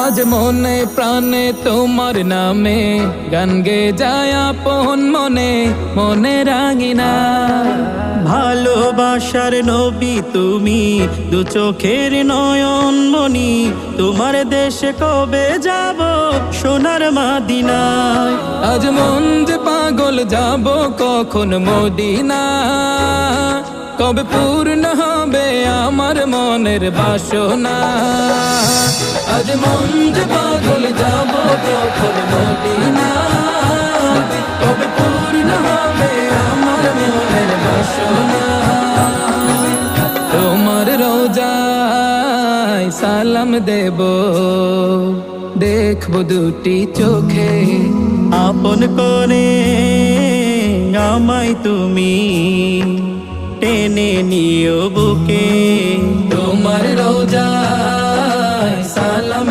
আজ মনে প্রাণে তোমার নামে গান গে যায় আপন মনে মনে রাঙিনা। ভালোবাসার নবী তুমি, দু চোখের নয়ন মনি, তোমার দেশে কবে যাব সোনার মাদিনায়। আজ মন যে পাগল যাব কখন মদিনা, কবে পূর্ণ হবে আমার মনের বাসনা। আজ মন যে পাগল যাব কখন মদিনা, কবে পূর্ণ হবে আমার মনের বাসনা। তোমার রোজায় সালাম দেব, দেখবো দুটি চোখে, আপন করে আমায় তুমি টেনে নিও বুকে। তোমার রোজায় সালাম